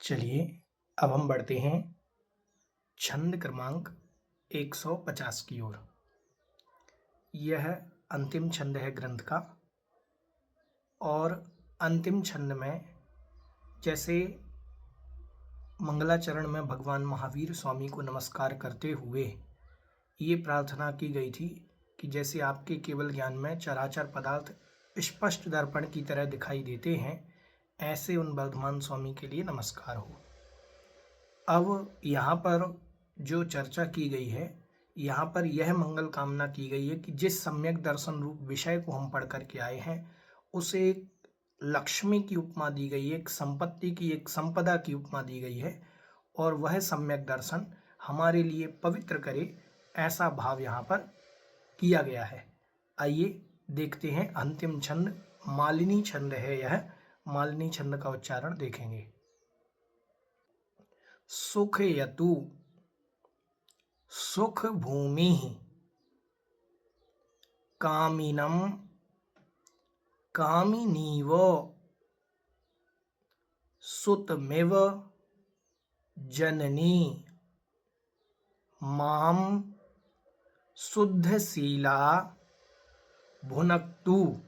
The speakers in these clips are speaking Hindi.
चलिए अब हम बढ़ते हैं छंद क्रमांक 150 की ओर। यह अंतिम छंद है ग्रंथ का और अंतिम छंद में जैसे मंगलाचरण में भगवान महावीर स्वामी को नमस्कार करते हुए ये प्रार्थना की गई थी कि जैसे आपके केवल ज्ञान में चराचर पदार्थ स्पष्ट दर्पण की तरह दिखाई देते हैं, ऐसे उन वर्धमान स्वामी के लिए नमस्कार हो। अब यहाँ पर जो चर्चा की गई है, यहाँ पर यह मंगल कामना की गई है कि जिस सम्यक दर्शन रूप विषय को हम पढ़ करके आए हैं, उसे एक लक्ष्मी की उपमा दी गई है, एक संपत्ति की, एक संपदा की उपमा दी गई है और वह सम्यक दर्शन हमारे लिए पवित्र करे, ऐसा भाव यहाँ पर किया गया है। आइए देखते हैं अंतिम छंद, मालिनी छंद है यह। मालिनी छंद का उच्चारण देखेंगे। सुखयतु सुख भूमि कामिनं कामिनीव सुतमिव जननी मां शुद्धशीला भुनक्तु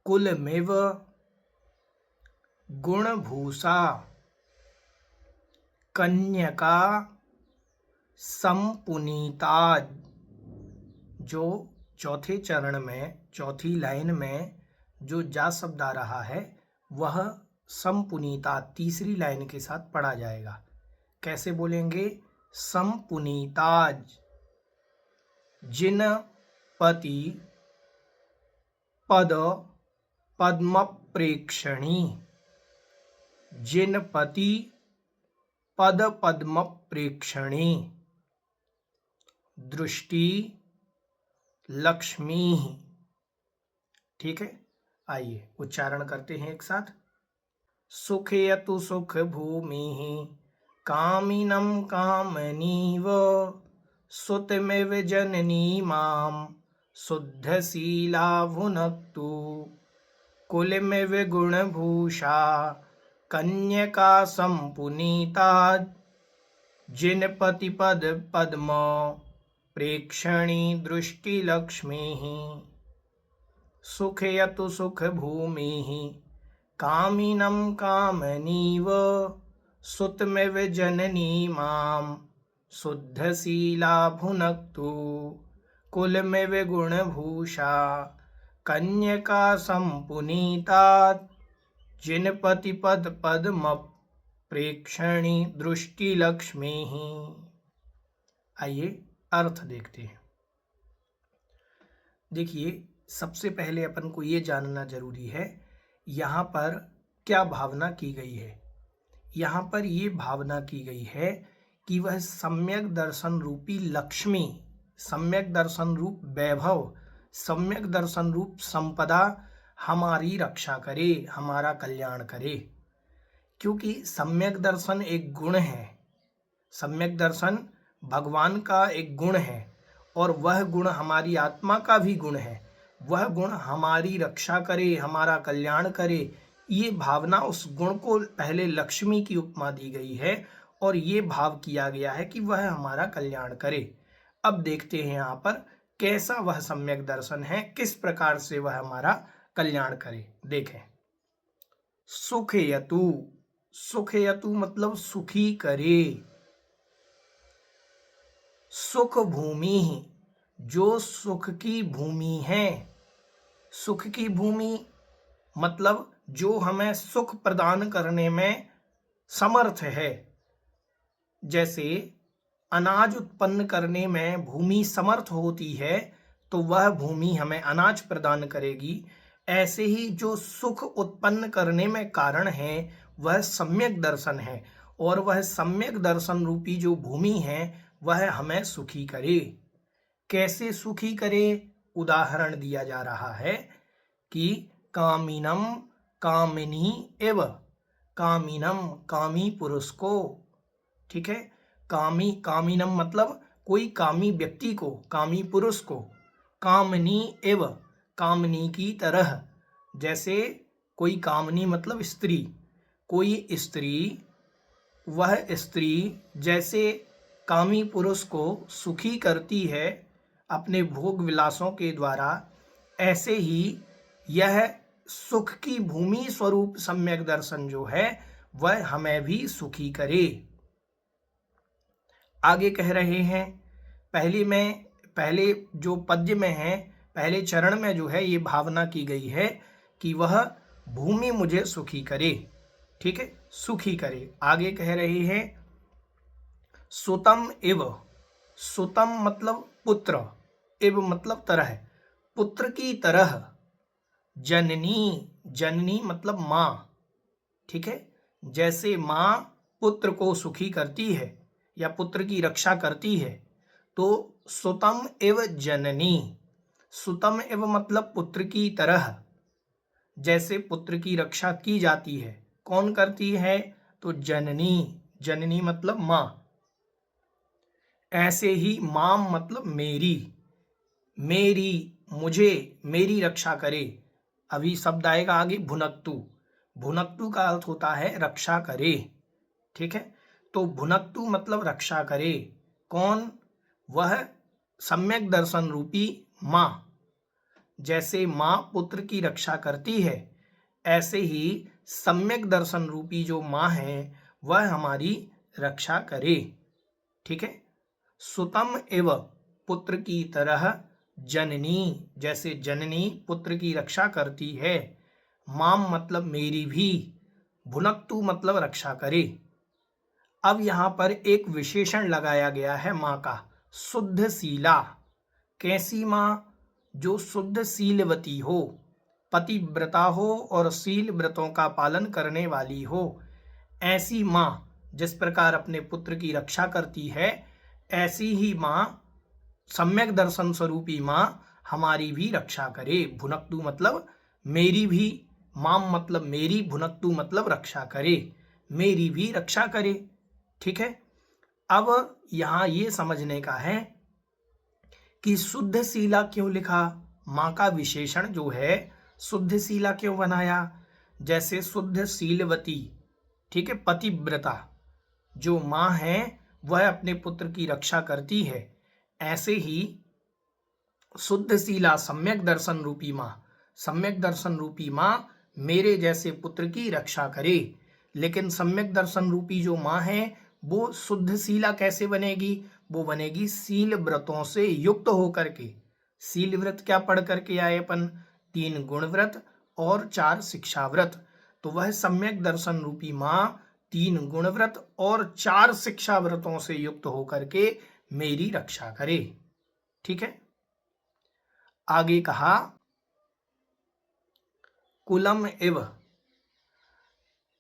कुलमिव गुणभूषा कन्यका संपुनीता। जो चौथे चरण में चौथी लाइन में जो जा शब्द आ रहा है वह संपुनीता तीसरी लाइन के साथ पढ़ा जाएगा। कैसे बोलेंगे? संपुनीताज जिन पति पद पद्म प्रेक्षणी, जिन पति पद पद्म प्रेक्षणी दृष्टि लक्ष्मी। ठीक है, आइए उच्चारण करते हैं एक साथ। सुखयतु सुख भूमि कामिनं कामनीव सुतमिव जननी मां शुद्धशीला भुनक्तु कुलमिव गुणभूषा कन्यका संपुनीता जिनपति पद पद्म प्रेक्षणी दृष्टि लक्ष्मी। सुखयतु सुख भूमि कामिनं कामनीव सुतमिव जननी मां शुद्धशीला भुनक्तु कुलमिव गुणभूषा कन्यका संपुनीता जिनपति पद पद्म प्रेक्षणी दृष्टि लक्ष्मी। आइए अर्थ देखते हैं। देखिए, सबसे पहले अपन को ये जानना जरूरी है यहाँ पर क्या भावना की गई है। यहाँ पर ये भावना की गई है कि वह सम्यक दर्शन रूपी लक्ष्मी, सम्यक दर्शन रूप वैभव, सम्यक दर्शन रूप संपदा हमारी रक्षा करे, हमारा कल्याण करे। क्योंकि सम्यक दर्शन एक गुण है, सम्यक दर्शन भगवान का एक गुण है और वह गुण हमारी आत्मा का भी गुण है। वह गुण हमारी रक्षा करे, हमारा कल्याण करे, ये भावना, उस गुण को पहले लक्ष्मी की उपमा दी गई है और ये भाव किया गया है कि वह हमारा कल्याण करे। अब देखते हैं यहाँ पर कैसा वह सम्यक दर्शन है, किस प्रकार से वह हमारा कल्याण करे। देखें, सुखयतु, सुखयतु मतलब सुखी करे। सुख भूमि, जो सुख की भूमि है। सुख की भूमि मतलब जो हमें सुख प्रदान करने में समर्थ है। जैसे अनाज उत्पन्न करने में भूमि समर्थ होती है तो वह भूमि हमें अनाज प्रदान करेगी। ऐसे ही जो सुख उत्पन्न करने में कारण है वह सम्यक दर्शन है और वह सम्यक दर्शन रूपी जो भूमि है वह हमें सुखी करे। कैसे सुखी करे? उदाहरण दिया जा रहा है कि कामिनम कामिनी एव, कामिनम कामी पुरुष को, ठीक है, कामी, कामिनम मतलब कोई कामी व्यक्ति को, कामी पुरुष को, कामनी एव कामनी की तरह। जैसे कोई कामनी मतलब स्त्री, कोई स्त्री, वह स्त्री जैसे कामी पुरुष को सुखी करती है अपने भोग विलासों के द्वारा, ऐसे ही यह सुख की भूमि स्वरूप सम्यक दर्शन जो है वह हमें भी सुखी करे। आगे कह रहे हैं, पहले जो पद्य में है, पहले चरण में जो है ये भावना की गई है कि वह भूमि मुझे सुखी करे, ठीक है, सुखी करे। आगे कह रहे हैं, सुतम इव, सुतम मतलब पुत्र, इव मतलब तरह, पुत्र की तरह, जननी, जननी मतलब माँ, ठीक है, जैसे माँ पुत्र को सुखी करती है या पुत्र की रक्षा करती है, तो सुतम एव जननी, सुतम एव मतलब पुत्र की तरह, जैसे पुत्र की रक्षा की जाती है, कौन करती है, तो जननी, जननी मतलब माँ। ऐसे ही माम मतलब मेरी, मेरी, मुझे, मेरी रक्षा करे। अभी शब्द आएगा आगे भुनक्तु, भुनक्तु का अर्थ होता है रक्षा करे, ठीक है, तो भुनक्तु मतलब रक्षा करे, कौन, वह सम्यक दर्शन रूपी माँ। जैसे माँ पुत्र की रक्षा करती है, ऐसे ही सम्यक दर्शन रूपी जो माँ है वह हमारी रक्षा करे, ठीक है। सुतम एव पुत्र की तरह, जननी जैसे जननी पुत्र की रक्षा करती है, माम मतलब मेरी भी, भुनक्तु मतलब रक्षा करे। अब यहाँ पर एक विशेषण लगाया गया है माँ का, शुद्ध शीला। कैसी माँ, जो शुद्ध शीलवती हो, पतिव्रता हो और शील व्रतों का पालन करने वाली हो, ऐसी माँ जिस प्रकार अपने पुत्र की रक्षा करती है, ऐसी ही माँ, सम्यक दर्शन स्वरूपी माँ हमारी भी रक्षा करे। भुनक्तु मतलब मेरी भी, माम मतलब मेरी, भुनक्तु मतलब रक्षा करे, मेरी भी रक्षा करे, ठीक है। अब यहाँ ये समझने का है कि शुद्ध शीला क्यों लिखा, माँ का विशेषण जो है शुद्ध शीला क्यों बनाया, जैसे शुद्ध शीलवती, ठीक है, पतिव्रता जो माँ है वह अपने पुत्र की रक्षा करती है, ऐसे ही शुद्ध शीला सम्यक दर्शन रूपी माँ, सम्यक दर्शन रूपी माँ मेरे जैसे पुत्र की रक्षा करे। लेकिन सम्यक दर्शन रूपी जो माँ है वो शुद्ध शीला कैसे बनेगी, वो बनेगी शील व्रतों से युक्त होकर के। शील व्रत क्या पढ़ करके आए अपन, 3 गुण व्रत और 4 शिक्षा व्रत, तो वह सम्यक दर्शन रूपी माँ 3 गुण व्रत और 4 शिक्षा व्रतों से युक्त होकर के मेरी रक्षा करे, ठीक है। आगे कहा, कुलम इव,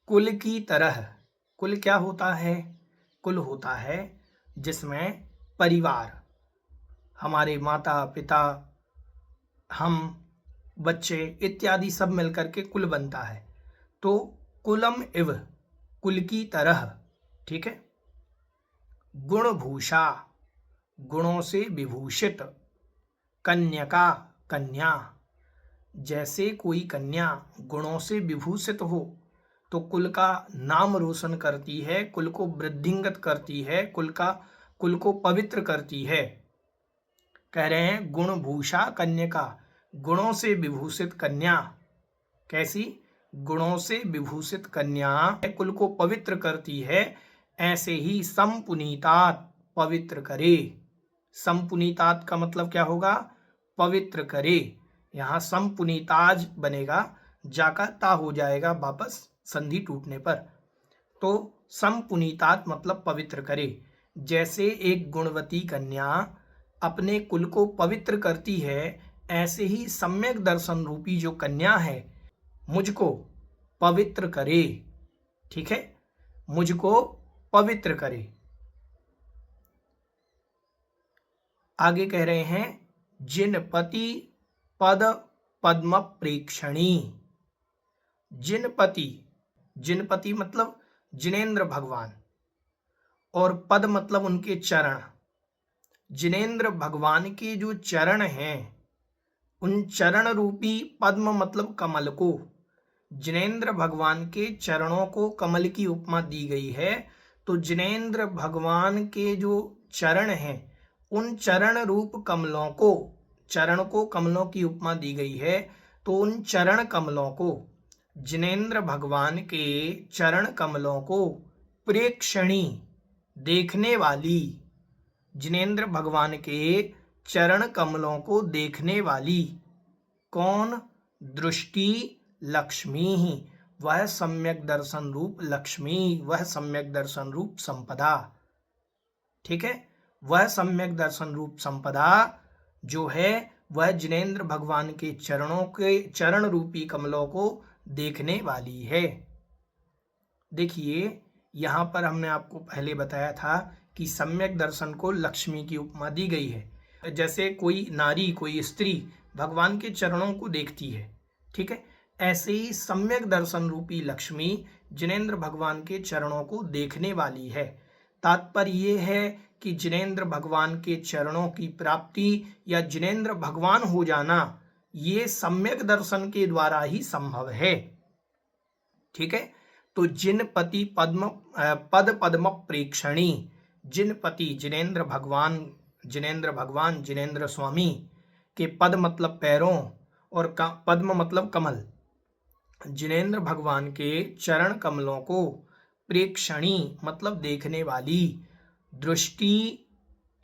कुल की तरह, कुल क्या होता है, कुल होता है जिसमें परिवार, हमारे माता पिता, हम, बच्चे इत्यादि सब मिलकर के कुल बनता है, तो कुलम इव, कुल की तरह, ठीक है। गुणभूषा, गुणों से विभूषित, कन्यका, कन्या, जैसे कोई कन्या गुणों से विभूषित हो तो कुल का नाम रोशन करती है, कुल को वृद्धिंगत करती है, कुल को पवित्र करती है। कह रहे हैं गुणभूषा कन्यका, गुणों से विभूषित कन्या, कैसी, गुणों से विभूषित कन्या कुल को पवित्र करती है, ऐसे ही संपुनीतात, पवित्र करे। संपुनीतात का मतलब क्या होगा, पवित्र करे। यहाँ संपुनीताज बनेगा, जाका ता हो जाएगा वापस संधि टूटने पर, तो संपुनीतात मतलब पवित्र करे। जैसे एक गुणवती कन्या अपने कुल को पवित्र करती है, ऐसे ही सम्यक दर्शन रूपी जो कन्या है मुझको पवित्र करे, ठीक है, मुझको पवित्र करे। आगे कह रहे हैं, जिनपति पद पद्म प्रेक्षणी, जिनपति, जिनपति मतलब जिनेंद्र भगवान, और पद मतलब उनके चरण। जिनेंद्र भगवान के जो चरण हैं, उन चरण रूपी पद्म मतलब कमल को, जिनेंद्र भगवान के चरणों को कमल की उपमा दी गई है। तो जिनेंद्र भगवान के जो चरण हैं, उन चरण रूप कमलों को, चरण को कमलों की उपमा दी गई है। तो उन चरण कमलों को, जिनेंद्र भगवान के चरण कमलों को प्रेक्षणी, देखने वाली, जिनेंद्र भगवान के चरण कमलों को देखने वाली कौन? दृष्टि लक्ष्मी ही, वह सम्यक दर्शन रूप लक्ष्मी, वह सम्यक दर्शन रूप संपदा। ठीक है, वह सम्यक दर्शन रूप संपदा जो है वह जिनेंद्र भगवान के चरणों के चरण रूपी कमलों को देखने वाली है। देखिए यहाँ पर हमने आपको पहले बताया था कि सम्यक दर्शन को लक्ष्मी की उपमा दी गई है। जैसे कोई नारी, कोई स्त्री भगवान के चरणों को देखती है, ठीक है, ऐसे ही सम्यक दर्शन रूपी लक्ष्मी जिनेंद्र भगवान के चरणों को देखने वाली है। तात्पर्य ये है कि जिनेंद्र भगवान के चरणों की प्राप्ति या जिनेंद्र भगवान हो जाना ये सम्यक दर्शन के द्वारा ही संभव है। ठीक है, तो जिन पति पद पद्म प्रेक्षणी, जिन पति जिनेंद्र भगवान जिनेंद्र स्वामी के पद मतलब पैरों और पद्म मतलब कमल, जिनेंद्र भगवान के चरण कमलों को प्रेक्षणी मतलब देखने वाली, दृष्टि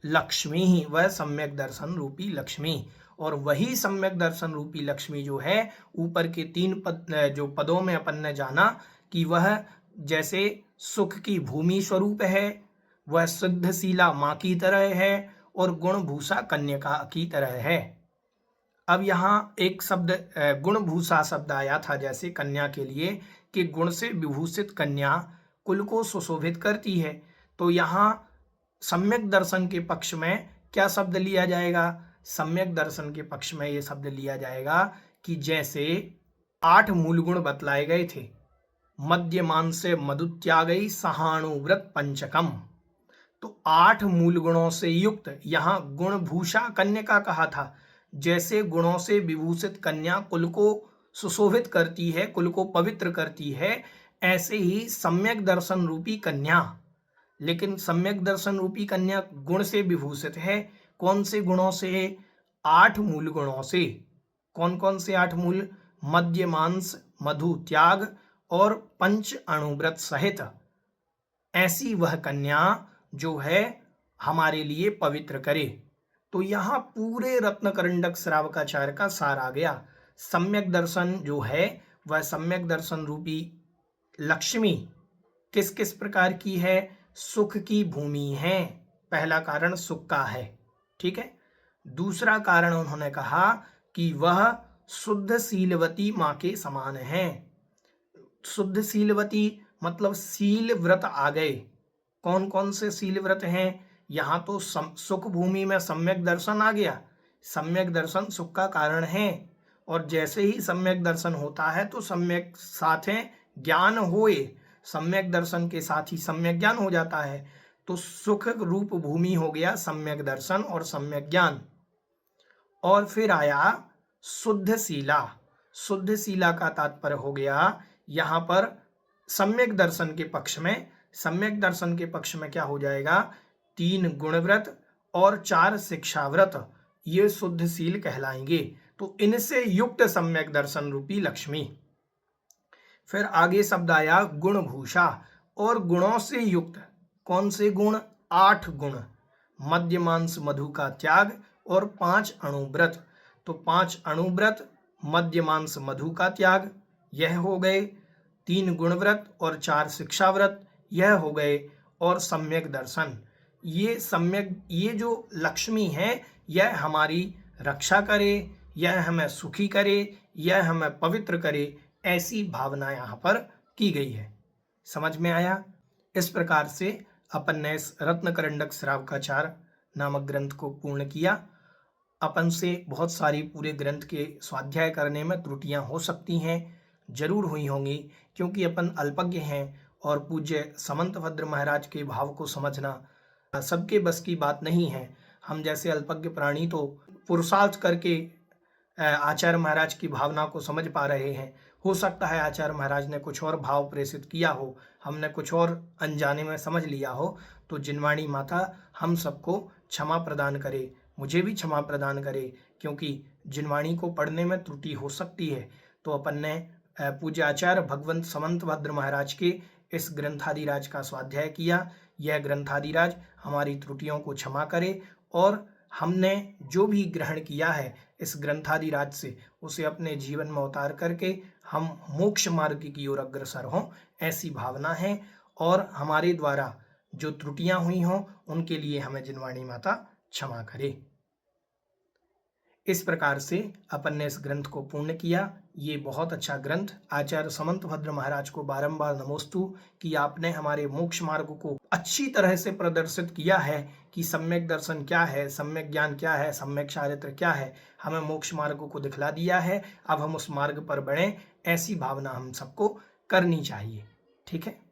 लक्ष्मी ही, वह सम्यक दर्शन रूपी लक्ष्मी। और वही सम्यक दर्शन रूपी लक्ष्मी जो है ऊपर के 3 पद जो पदों में अपन ने जाना कि वह जैसे सुख की भूमि स्वरूप है, वह सिद्धशीला माँ की तरह है और गुणभूषा कन्या की तरह है। अब यहाँ एक शब्द गुणभूषा शब्द आया था जैसे कन्या के लिए कि गुण से विभूषित कन्या कुल को सुशोभित करती है। तो यहाँ सम्यक दर्शन के पक्ष में क्या शब्द लिया जाएगा? सम्यक दर्शन के पक्ष में ये शब्द लिया जाएगा कि जैसे 8 मूल गुण बतलाए गए थे, मध्यमान से मधुत्यागई सहानुव्रत पंचकम, तो 8 मूल गुणों से युक्त यहाँ गुणभूषा कन्या कहा था। जैसे गुणों से विभूषित कन्या कुल को सुशोभित करती है, कुल को पवित्र करती है, ऐसे ही सम्यक दर्शन रूपी कन्या, लेकिन सम्यक दर्शन रूपी कन्या गुण से विभूषित है। कौन से गुणों से? 8 मूल गुणों से। कौन कौन से 8 मूल? मद्य मांस मधु त्याग और पंच अणुव्रत सहित। ऐसी वह कन्या जो है हमारे लिए पवित्र करे। तो यहाँ पूरे रत्नकरंडक श्रावकाचार्य का सार आ गया। सम्यक दर्शन जो है वह सम्यक दर्शन रूपी लक्ष्मी किस किस प्रकार की है? सुख की भूमि है। पहला कारण सुख का है, ठीक है। दूसरा कारण उन्होंने कहा कि वह शुद्ध शीलवती माँ के समान है। शुद्ध शीलवती मतलब शील व्रत आ गए। कौन कौन से शील व्रत हैं? यहाँ तो सुख भूमि में सम्यक दर्शन आ गया। सम्यक दर्शन सुख का कारण है और जैसे ही सम्यक दर्शन होता है तो सम्यक साथ ज्ञान होए, सम्यक दर्शन के साथ ही सम्यक ज्ञान हो जाता है। तो सुख रूप भूमि हो गया सम्यक दर्शन और सम्यक ज्ञान। और फिर आया शुद्ध शीला। शुद्ध शीला का तात्पर्य हो गया यहाँ पर सम्यक दर्शन के पक्ष में। सम्यक दर्शन के पक्ष में क्या हो जाएगा? 3 गुणव्रत और 4 शिक्षाव्रत, ये शुद्ध शील कहलाएंगे। तो इनसे युक्त सम्यक दर्शन रूपी लक्ष्मी। फिर आगे शब्द आया गुणभूषा, और गुणों से युक्त। कौन से गुण? 8 गुण। मध्यमांस मधु का त्याग और 5 अणुव्रत। तो 5 अणुव्रत, मध्यमांस मधु का त्याग, यह हो गए। 3 गुणव्रत और 4 शिक्षाव्रत, यह हो गए। और सम्यक दर्शन, ये जो लक्ष्मी है यह हमारी रक्षा करे, यह हमें सुखी करे, यह हमें पवित्र करे, ऐसी भावना यहाँ पर की गई है। समझ में आया? इस प्रकार से अपन ने इस रत्नकरंडक श्रावकाचार नामक ग्रंथ को पूर्ण किया। अपन से बहुत सारी पूरे ग्रंथ के स्वाध्याय करने में त्रुटियां हो सकती हैं, जरूर हुई होंगी, क्योंकि अपन अल्पज्ञ हैं और पूज्य समंतभद्र महाराज के भाव को समझना सबके बस की बात नहीं है। हम जैसे अल्पज्ञ प्राणी तो पुरुषार्थ करके आचार्य महाराज की भावना को समझ पा रहे हैं। हो सकता है आचार्य महाराज ने कुछ और भाव प्रेषित किया हो, हमने कुछ और अनजाने में समझ लिया हो, तो जिनवाणी माता हम सबको क्षमा प्रदान करे, मुझे भी क्षमा प्रदान करे, क्योंकि जिनवाणी को पढ़ने में त्रुटि हो सकती है। तो अपन ने पूज्य आचार्य भगवंत समंतभद्र महाराज के इस ग्रंथादिराज का स्वाध्याय किया। यह ग्रंथादिराज हमारी त्रुटियों को क्षमा करे और हमने जो भी ग्रहण किया है इस ग्रंथादिराज से, उसे अपने जीवन में उतार करके हम मोक्ष मार्ग की ओर अग्रसर हों, ऐसी भावना है। और हमारे द्वारा जो त्रुटियां हुई हों उनके लिए हमें जिनवाणी माता क्षमा करे। इस प्रकार से अपन ने इस ग्रंथ को पूर्ण किया। ये बहुत अच्छा ग्रंथ। आचार्य समंतभद्र महाराज को बारंबार नमोस्तु कि आपने हमारे मोक्ष मार्ग को अच्छी तरह से प्रदर्शित किया है कि सम्यक दर्शन क्या है, सम्यक ज्ञान क्या है, सम्यक चारित्र क्या है। हमें मोक्ष मार्ग को दिखला दिया है, अब हम उस मार्ग पर बढ़ें, ऐसी भावना हम सबको करनी चाहिए। ठीक है।